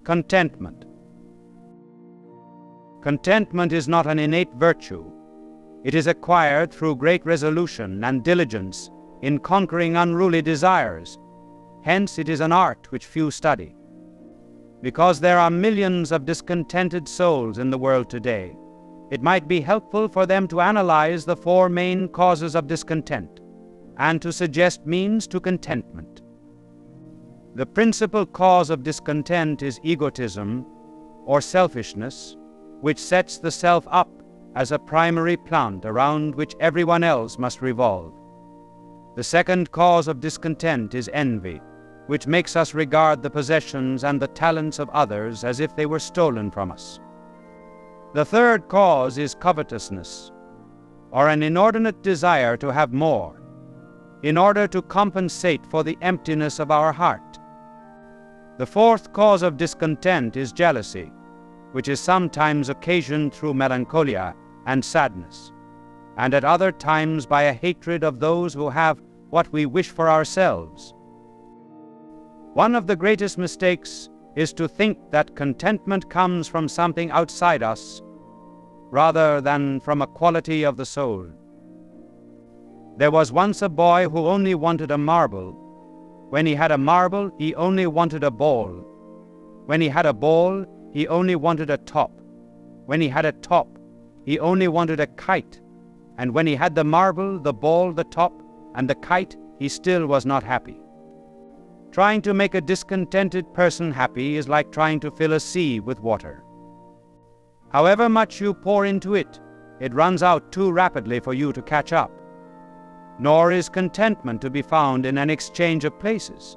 Contentment. Contentment is not an innate virtue. It is acquired through great resolution and diligence in conquering unruly desires. Hence it is an art which few study. Because there are millions of discontented souls in the world today, it might be helpful for them to analyze the four main causes of discontent and to suggest means to contentment. The principal cause of discontent is egotism or selfishness, which sets the self up as a primary plant around which everyone else must revolve. The second cause of discontent is envy, which makes us regard the possessions and the talents of others as if they were stolen from us. The third cause is covetousness, or an inordinate desire to have more, in order to compensate for the emptiness of our heart. The fourth cause of discontent is jealousy, which is sometimes occasioned through melancholia and sadness, and at other times by a hatred of those who have what we wish for ourselves. One of the greatest mistakes is to think that contentment comes from something outside us rather than from a quality of the soul. There was once a boy who only wanted a marble. When he had a marble, he only wanted a ball. When he had a ball, he only wanted a top. When he had a top, he only wanted a kite. And when he had the marble, the ball, the top, and the kite, he still was not happy. Trying to make a discontented person happy is like trying to fill a sea with water. However much you pour into it, it runs out too rapidly for you to catch up. Nor is contentment to be found in an exchange of places.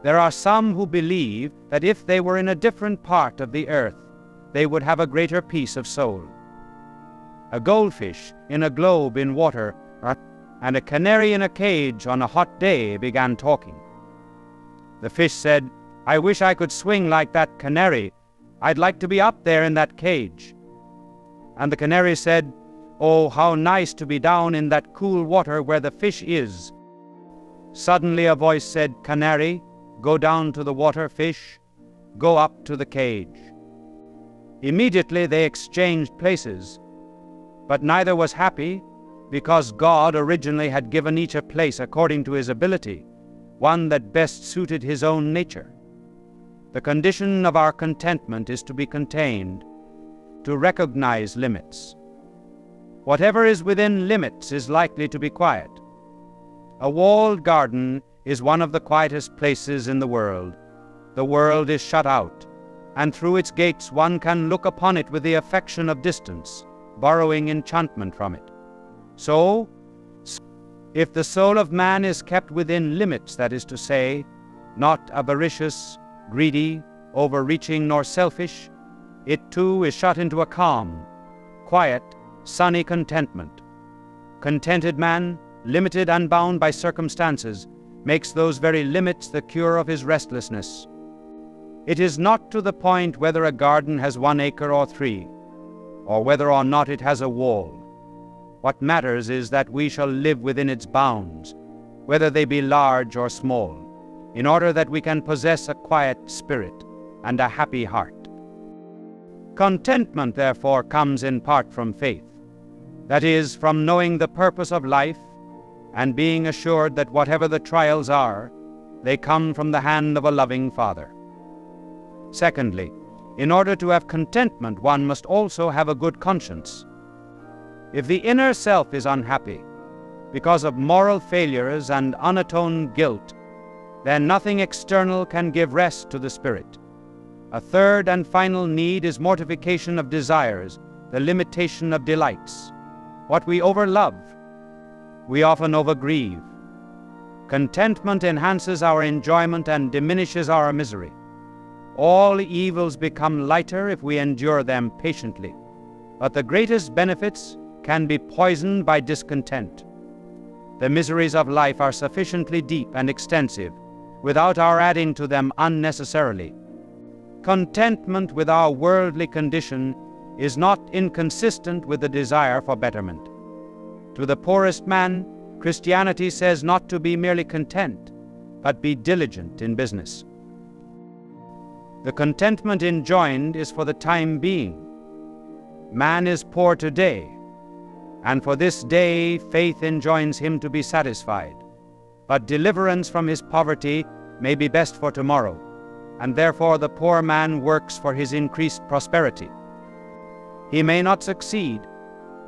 There are some who believe that if they were in a different part of the earth, they would have a greater peace of soul. A goldfish in a globe in water and a canary in a cage on a hot day began talking. The fish said, "I wish I could swing like that canary. I'd like to be up there in that cage." And the canary said, "Oh, how nice to be down in that cool water where the fish is." Suddenly a voice said, "Canary, go down to the water, fish, go up to the cage." Immediately they exchanged places, but neither was happy, because God originally had given each a place according to his ability, one that best suited his own nature. The condition of our contentment is to be contained, to recognize limits. Whatever is within limits is likely to be quiet. A walled garden is one of the quietest places in the world. The world is shut out, and through its gates one can look upon it with the affection of distance, borrowing enchantment from it. So, if the soul of man is kept within limits, that is to say, not avaricious, greedy, overreaching, nor selfish, it too is shut into a calm, quiet, sunny contentment. Contented man, limited and bound by circumstances, makes those very limits the cure of his restlessness. It is not to the point whether a garden has 1 acre or 3, or whether or not it has a wall. What matters is that we shall live within its bounds, whether they be large or small, in order that we can possess a quiet spirit and a happy heart. Contentment, therefore, comes in part from faith. That is, from knowing the purpose of life and being assured that whatever the trials are, they come from the hand of a loving Father. Secondly, in order to have contentment, one must also have a good conscience. If the inner self is unhappy because of moral failures and unatoned guilt, then nothing external can give rest to the spirit. A third and final need is mortification of desires, the limitation of delights. What we overlove, we often overgrieve. Contentment enhances our enjoyment and diminishes our misery. All evils become lighter if we endure them patiently, but the greatest benefits can be poisoned by discontent. The miseries of life are sufficiently deep and extensive, without our adding to them unnecessarily. Contentment with our worldly condition is not inconsistent with the desire for betterment. To the poorest man, Christianity says not to be merely content, but be diligent in business. The contentment enjoined is for the time being. Man is poor today, and for this day faith enjoins him to be satisfied. But deliverance from his poverty may be best for tomorrow, and therefore the poor man works for his increased prosperity. He may not succeed.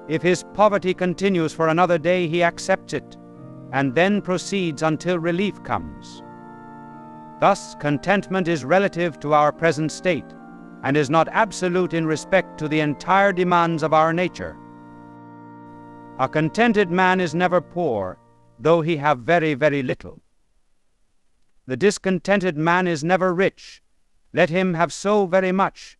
If his poverty continues for another day, he accepts it, and then proceeds until relief comes. Thus, contentment is relative to our present state, and is not absolute in respect to the entire demands of our nature. A contented man is never poor, though he have very, very little. The discontented man is never rich, let him have so very much